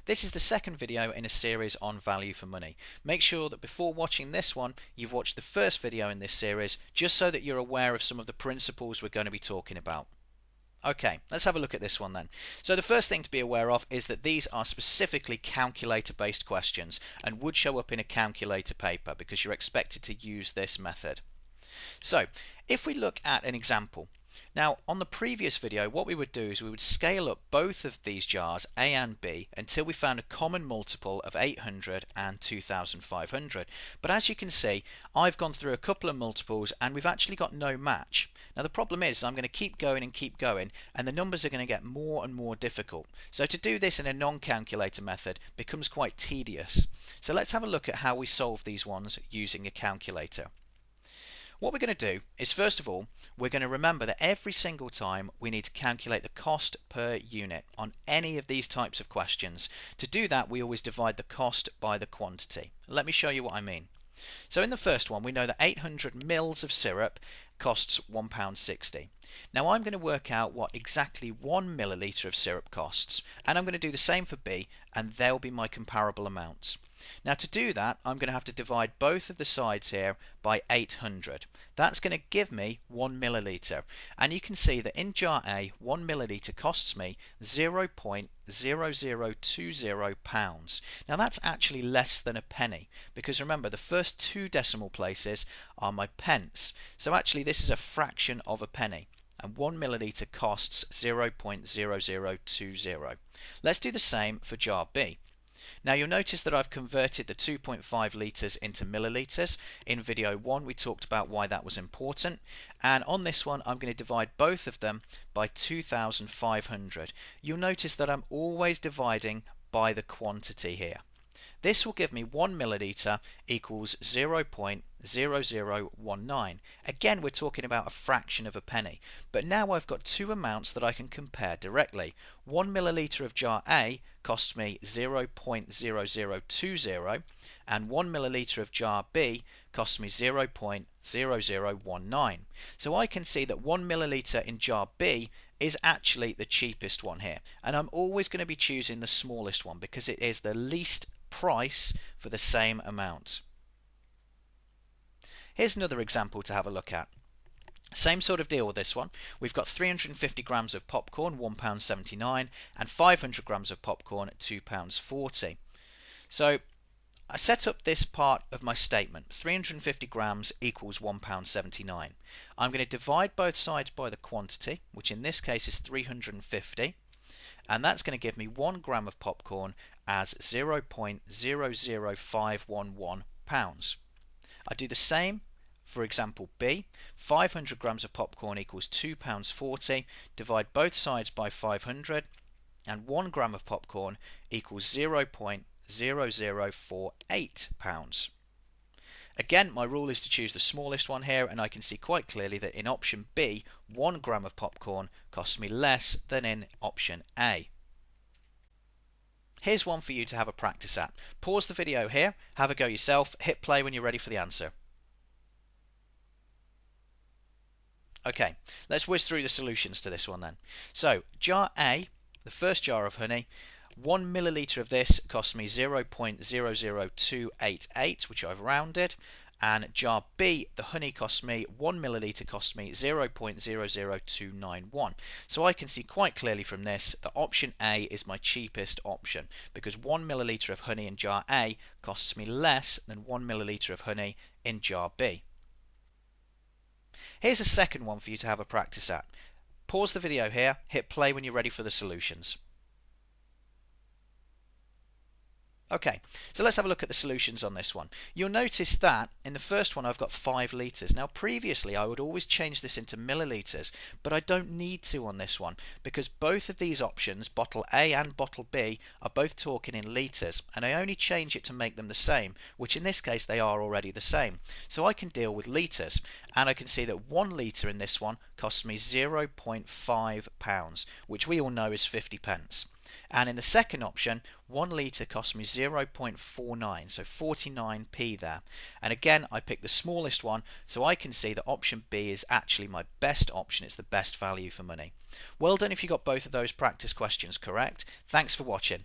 This is the second video in a series on value for money. Make sure that before watching this one, you've watched the first video in this series, just so that you're aware of some of the principles we're going to be talking about. Okay, let's have a look at this one then. So the first thing to be aware of is that these are specifically calculator based questions and would show up in a calculator paper because you're expected to use this method. So if we look at an example, now on the previous video what we would do is we would scale up both of these jars A and B until we found a common multiple of 800 and 2500, but as you can see I've gone through a couple of multiples and we've actually got no match. Now the problem is I'm going to keep going and the numbers are going to get more and more difficult, so to do this in a non-calculator method becomes quite tedious. So let's have a look at how we solve these ones using a calculator. What we're going to do is, first of all, we're going to remember that every single time we need to calculate the cost per unit on any of these types of questions. To do that, we always divide the cost by the quantity. Let me show you what I mean. So in the first one, we know that 800 mils of syrup costs £1.60. Now I'm going to work out what exactly 1 milliliter of syrup costs, and I'm going to do the same for B, and they'll be my comparable amounts. Now to do that, I'm going to have to divide both of the sides here by 800. That's going to give me 1 milliliter, and you can see that in jar A 1 milliliter costs me 0.0020 pounds. Now that's actually less than a penny, because remember the first two decimal places are my pence, so actually this is a fraction of a penny, and 1 milliliter costs 0.0020. Let's do the same for jar B. Now you'll notice that I've converted the 2.5 litres into millilitres. In video 1 we talked about why that was important, and on this one I'm going to divide both of them by 2500. You'll notice that I'm always dividing by the quantity here. This will give me 1 milliliter equals 0.0019. Again, we're talking about a fraction of a penny, but now I've got two amounts that I can compare directly. 1 milliliter of jar A costs me 0.0020 and 1 milliliter of jar B costs me 0.0019. So I can see that 1 milliliter in jar B is actually the cheapest one here, and I'm always going to be choosing the smallest one because it is the least price for the same amount. Here's another example to have a look at. Same sort of deal with this one. We've got 350 grams of popcorn, £1.79, and 500 grams of popcorn at £2.40. So I set up this part of my statement. 350 grams equals £1.79. I'm going to divide both sides by the quantity, which in this case is 350, and that's going to give me 1 gram of popcorn as 0.00511 pounds. I do the same for example B. 500 grams of popcorn equals £2.40. Divide both sides by 500, and 1 gram of popcorn equals 0.0048 pounds. Again, my rule is to choose the smallest one here, and I can see quite clearly that in option B 1 gram of popcorn costs me less than in option A. Here's one for you to have a practice at. Pause the video here, have a go yourself, hit play when you're ready for the answer. Okay, let's whiz through the solutions to this one then. So, jar A, the first jar of honey, 1 milliliter of this costs me 0.00288, which I've rounded, and jar B, the honey costs me 1 milliliter costs me 0.00291. So I can see quite clearly from this that option A is my cheapest option, because 1 milliliter of honey in jar A costs me less than 1 milliliter of honey in jar B. Here's a second one for you to have a practice at. Pause the video here, hit play when you're ready for the solutions. Okay, so let's have a look at the solutions on this one. You'll notice that in the first one I've got 5 litres. Now previously I would always change this into millilitres, but I don't need to on this one because both of these options, bottle A and bottle B, are both talking in litres, and I only change it to make them the same, which in this case they are already the same. So I can deal with litres, and I can see that 1 litre in this one costs me £0.5, which we all know is 50 pence. And in the second option, 1 litre cost me 0.49, so 49p there. And again, I picked the smallest one, so I can see that option B is actually my best option. It's the best value for money. Well done if you got both of those practice questions correct. Thanks for watching.